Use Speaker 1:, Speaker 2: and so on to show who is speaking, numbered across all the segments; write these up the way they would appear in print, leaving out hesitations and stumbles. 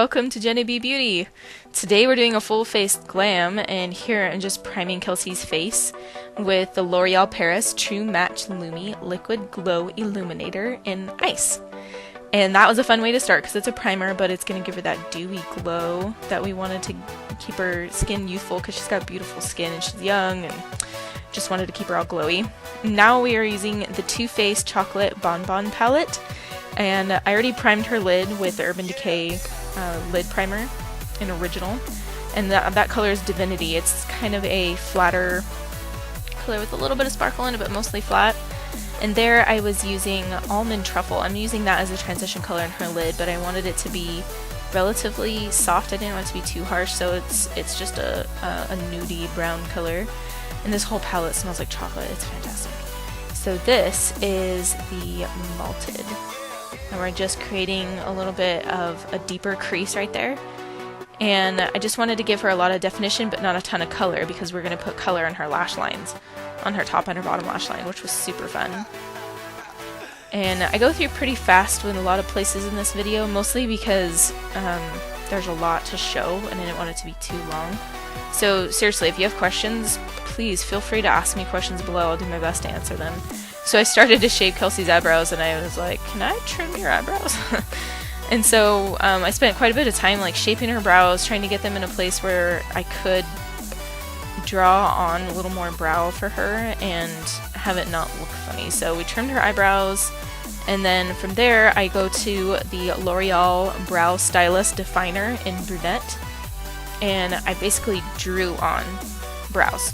Speaker 1: Welcome to Genny Beauty. Today we're doing a full face glam, and here I'm just priming Kelsey's face with the L'Oreal Paris True Match Lumi Liquid Glow Illuminator in Ice. And that was a fun way to start because it's a primer, but it's going to give her that dewy glow that we wanted to keep her skin youthful because she's got beautiful skin and she's young and just wanted to keep her all glowy. Now we are using the Faced Chocolate BonBons palette. And I already primed her lid with the Urban Decay lid primer in original, and that color is Divinity. It's kind of a flatter color with a little bit of sparkle in it, but mostly flat. And there I was using Almond Truffle. I'm using that as a transition color in her lid, but I wanted it to be relatively soft. I didn't want it to be too harsh, so it's just a nudie brown color. And this whole palette smells like chocolate. It's fantastic. So this is the Malted. And we're just creating a little bit of a deeper crease right there. And I just wanted to give her a lot of definition, but not a ton of color, because we're going to put color on her lash lines, on her top and her bottom lash line, which was super fun. And I go through pretty fast with a lot of places in this video, mostly because there's a lot to show, and I didn't want it to be too long. So seriously, if you have questions, please feel free to ask me questions below. I'll do my best to answer them. So I started to shape Kelsey's eyebrows, and I was like, can I trim your eyebrows? And so I spent quite a bit of time like shaping her brows, trying to get them in a place where I could draw on a little more brow for her and have it not look funny. So we trimmed her eyebrows, and then from there I go to the L'Oreal Brow Stylist Definer in Brunette, and I basically drew on brows.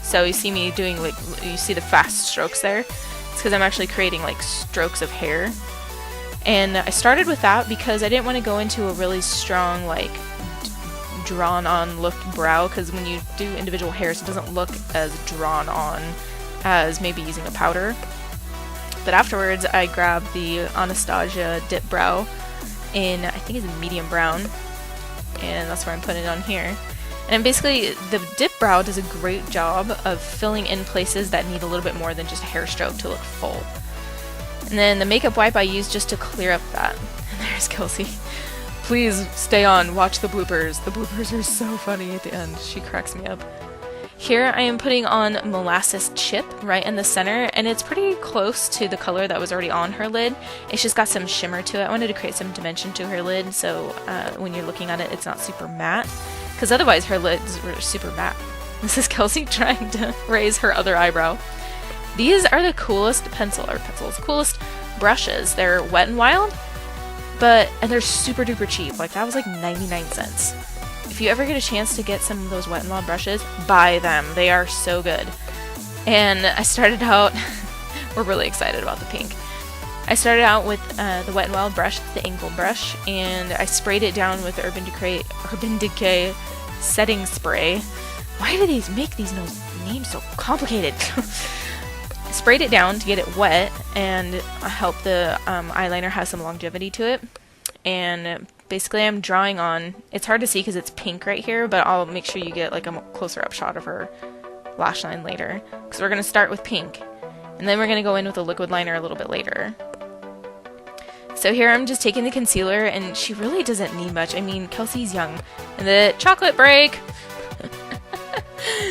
Speaker 1: So you see me doing, like, you see the fast strokes there? It's because I'm actually creating like strokes of hair. And I started with that because I didn't want to go into a really strong, like, drawn on look brow, because when you do individual hairs it doesn't look as drawn on as maybe using a powder. But afterwards I grabbed the Anastasia Dip Brow in, I think it's a medium brown, and that's where I'm putting it on here. And basically, the dip brow does a great job of filling in places that need a little bit more than just a hair stroke to look full. And then the makeup wipe I use just to clear up that. And there's Kelsey. Please stay on, watch the bloopers. The bloopers are so funny at the end. She cracks me up. Here I am putting on Molasses Chip right in the center, and it's pretty close to the color that was already on her lid. It's just got some shimmer to it. I wanted to create some dimension to her lid, so when you're looking at it, it's not super matte. Because otherwise her lids were super matte. This is Kelsey trying to raise her other eyebrow. These are the coolest coolest brushes. They're Wet n Wild, and they're super duper cheap. Like, that was like 99 cents. If you ever get a chance to get some of those Wet n Wild brushes, buy them. They are so good. And I started out, we're really excited about the pink. I started out with the Wet n Wild brush, the angle brush, and I sprayed it down with the Urban Decay setting spray. Why do they make these names so complicated? Sprayed it down to get it wet and help the eyeliner have some longevity to it. And basically I'm drawing on, it's hard to see because it's pink right here, but I'll make sure you get like a closer up shot of her lash line later, because we're going to start with pink and then we're going to go in with a liquid liner a little bit later. So here I'm just taking the concealer, and she really doesn't need much. I mean, Kelsey's young. And the chocolate break!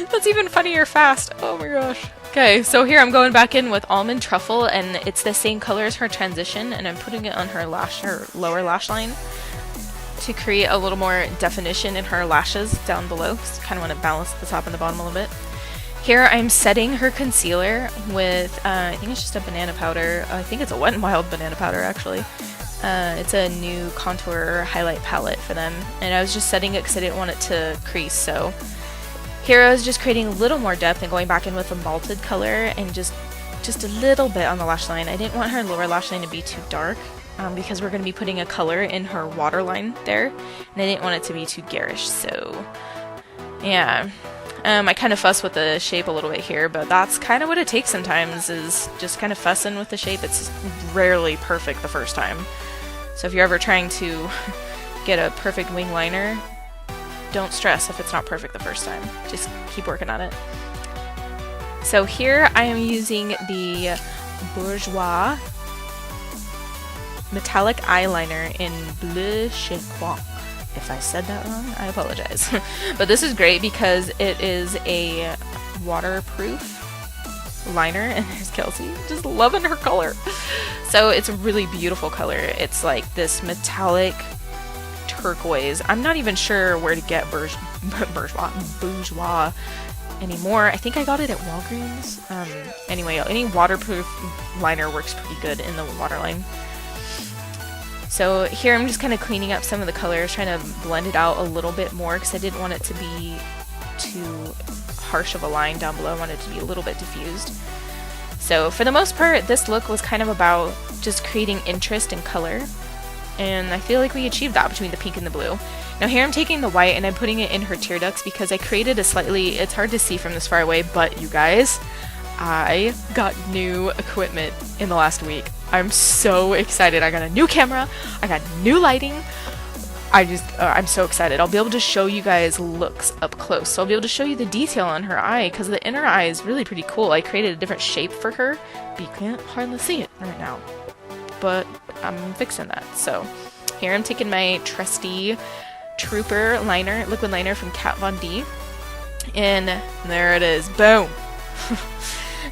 Speaker 1: That's even funnier fast. Oh my gosh. Okay, so here I'm going back in with Almond Truffle, and it's the same color as her transition, and I'm putting it on her lower lash line to create a little more definition in her lashes down below. Just kind of want to balance the top and the bottom a little bit. Here I'm setting her concealer with, I think it's just a banana powder. I think it's a Wet n Wild banana powder, actually. It's a new contour highlight palette for them. And I was just setting it because I didn't want it to crease. So here I was just creating a little more depth and going back in with a malted color and just a little bit on the lash line. I didn't want her lower lash line to be too dark because we're going to be putting a color in her waterline there. And I didn't want it to be too garish. So yeah. I kind of fuss with the shape a little bit here, but that's kind of what it takes sometimes, is just kind of fussing with the shape. It's rarely perfect the first time. So if you're ever trying to get a perfect wing liner, don't stress if it's not perfect the first time. Just keep working on it. So here I am using the Bourjois metallic eyeliner in Bleu Chiffon. If I said that wrong, I apologize. But this is great because it is a waterproof liner, and there's Kelsey just loving her color. So it's a really beautiful color. It's like this metallic turquoise. I'm not even sure where to get bourgeois anymore. I think I got it at Walgreens. Anyway, any waterproof liner works pretty good in the waterline. So here I'm just kind of cleaning up some of the colors, trying to blend it out a little bit more because I didn't want it to be too harsh of a line down below. I wanted it to be a little bit diffused. So for the most part, this look was kind of about just creating interest in color, and I feel like we achieved that between the pink and the blue. Now here I'm taking the white and I'm putting it in her tear ducts because I created a slightly, it's hard to see from this far away, but you guys, I got new equipment in the last week. I'm so excited. I got a new camera, I got new lighting. I'm so excited. I'll be able to show you guys looks up close. So I'll be able to show you the detail on her eye because the inner eye is really pretty cool. I created a different shape for her, but you can't hardly see it right now. But I'm fixing that. So here I'm taking my trusty Trooper liner, liquid liner from Kat Von D. And there it is. Boom!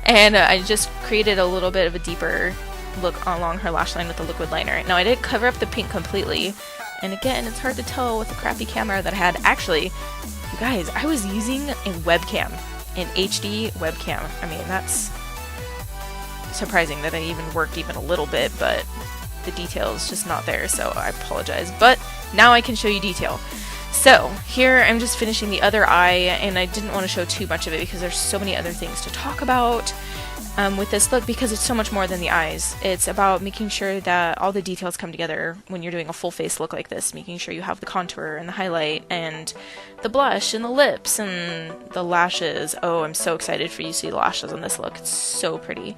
Speaker 1: And I just created a little bit of a deeper look along her lash line with the liquid liner. Now I didn't cover up the pink completely. And again, it's hard to tell with the crappy camera that I had. Actually, you guys, I was using a webcam, an HD webcam. I mean, that's surprising that it even worked even a little bit, but the detail is just not there, so I apologize. But now I can show you detail. So here I'm just finishing the other eye, and I didn't want to show too much of it because there's so many other things to talk about with this look, because it's so much more than the eyes. It's about making sure that all the details come together when you're doing a full face look like this, making sure you have the contour and the highlight and the blush and the lips and the lashes. Oh, I'm so excited for you to see the lashes on this look. It's so pretty.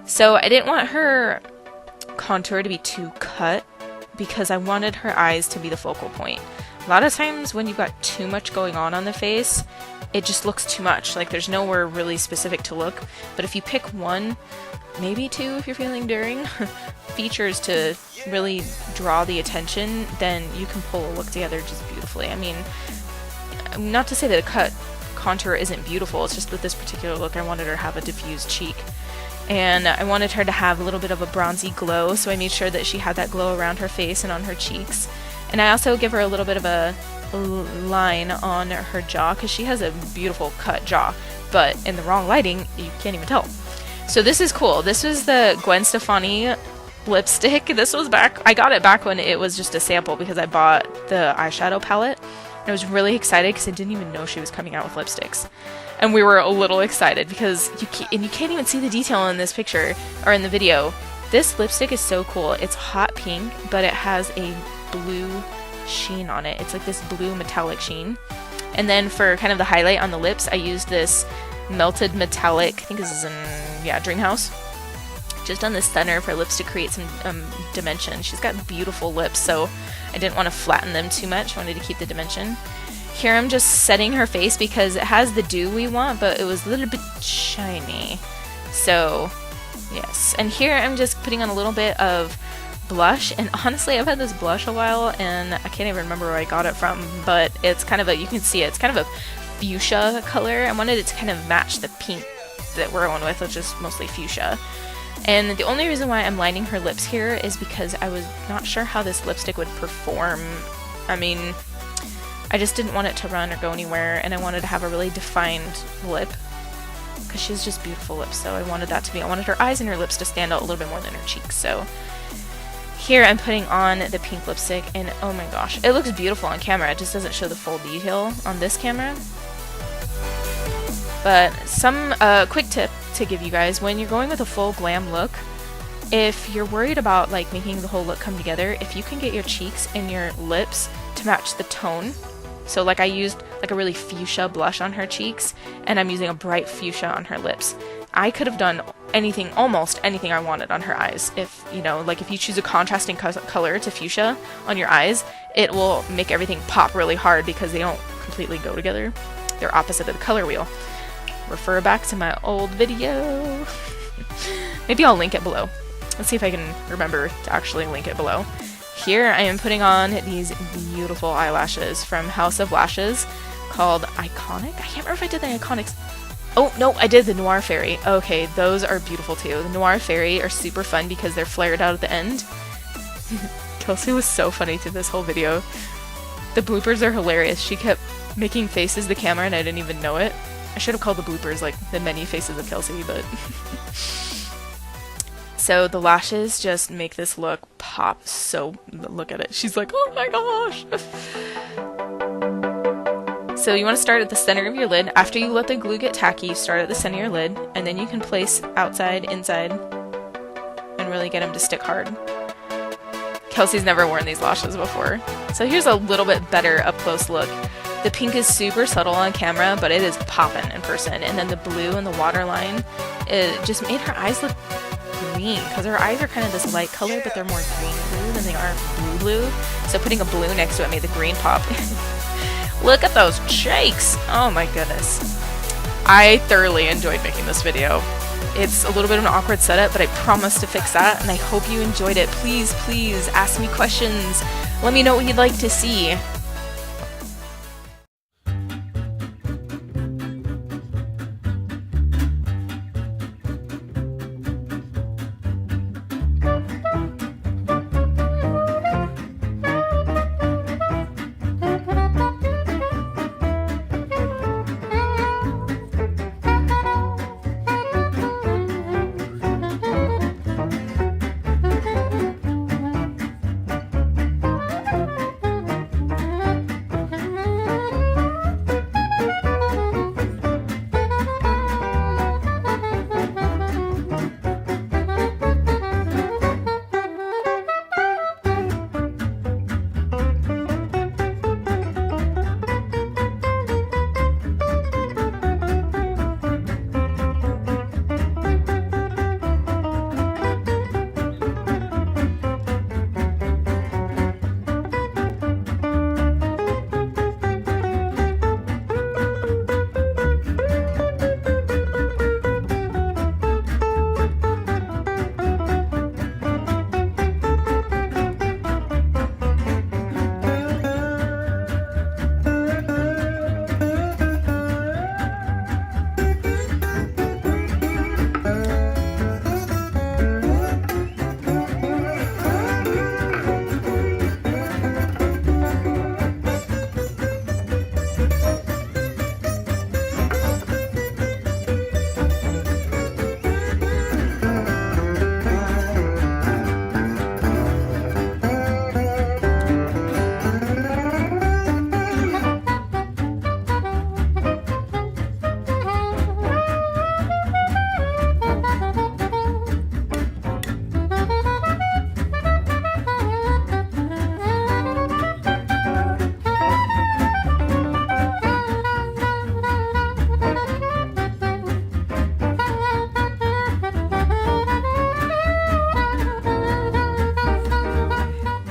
Speaker 1: So I didn't want her contour to be too cut because I wanted her eyes to be the focal point. A lot of times when you've got too much going on the face, it just looks too much. Like there's nowhere really specific to look. But if you pick one, maybe two if you're feeling daring, features to really draw the attention, then you can pull a look together just beautifully. I mean, not to say that a cut contour isn't beautiful, it's just with this particular look I wanted her to have a diffused cheek. And I wanted her to have a little bit of a bronzy glow, so I made sure that she had that glow around her face and on her cheeks. And I also give her a little bit of a line on her jaw because she has a beautiful cut jaw, but in the wrong lighting you can't even tell. So this is cool. This was the Gwen Stefani lipstick. This was back, I got it back when it was just a sample because I bought the eyeshadow palette. And I was really excited because I didn't even know she was coming out with lipsticks. And we were a little excited because you can't even see the detail in this picture or in the video. This lipstick is so cool. It's hot pink, but it has a blue sheen on it. It's like this blue metallic sheen. And then for kind of the highlight on the lips, I used this melted metallic, I think this is in, Dreamhouse, just on the center for lips to create some dimension. She's got beautiful lips, so I didn't want to flatten them too much. I wanted to keep the dimension. Here I'm just setting her face because it has the dew we want, but it was a little bit shiny. So, yes. And here I'm just putting on a little bit of blush, and honestly I've had this blush a while and I can't even remember where I got it from, but it's kind of a, you can see it, it's kind of a fuchsia color. I wanted it to kind of match the pink that we're going with, which is mostly fuchsia. And the only reason why I'm lining her lips here is because I was not sure how this lipstick would perform. I mean, I just didn't want it to run or go anywhere, and I wanted to have a really defined lip because she has just beautiful lips, so I wanted that to be, I wanted her eyes and her lips to stand out a little bit more than her cheeks. So here I'm putting on the pink lipstick, and oh my gosh, it looks beautiful on camera. It just doesn't show the full detail on this camera. But some quick tip to give you guys, when you're going with a full glam look, if you're worried about like making the whole look come together, if you can get your cheeks and your lips to match the tone. So like I used like a really fuchsia blush on her cheeks, and I'm using a bright fuchsia on her lips. I could have done anything, almost anything I wanted on her eyes. If, you know, like if you choose a contrasting color to fuchsia on your eyes, it will make everything pop really hard because they don't completely go together. They're opposite of the color wheel. Refer back to my old video. Maybe I'll link it below. Let's see if I can remember to actually link it below. Here I am putting on these beautiful eyelashes from House of Lashes called Iconic. I can't remember if I did the Iconics. Oh, no, I did the Noir Fairy. Okay, those are beautiful too. The Noir Fairy are super fun because they're flared out at the end. Kelsey was so funny through this whole video. The bloopers are hilarious. She kept making faces to the camera and I didn't even know it. I should have called the bloopers like the many faces of Kelsey, but... So the lashes just make this look pop so... Look at it. She's like, oh my gosh! So you want to start at the center of your lid. After you let the glue get tacky, you start at the center of your lid, and then you can place outside, inside, and really get them to stick hard. Kelsey's never worn these lashes before. So here's a little bit better up-close look. The pink is super subtle on camera, but it is poppin' in person. And then the blue and the waterline, it just made her eyes look green, because her eyes are kind of this light color, but they're more green blue than they are blue. So putting a blue next to it made the green pop. Look at those cheeks! Oh my goodness. I thoroughly enjoyed making this video. It's a little bit of an awkward setup, but I promise to fix that, and I hope you enjoyed it. Please, please ask me questions. Let me know what you'd like to see.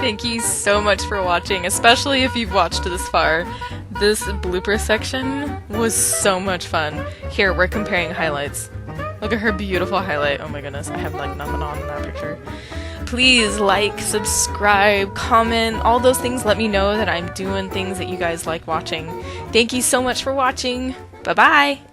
Speaker 1: Thank you so much for watching, especially if you've watched this far. This blooper section was so much fun. Here, we're comparing highlights. Look at her beautiful highlight. Oh my goodness, I have like nothing on in that picture. Please like, subscribe, comment, all those things let me know that I'm doing things that you guys like watching. Thank you so much for watching. Bye-bye!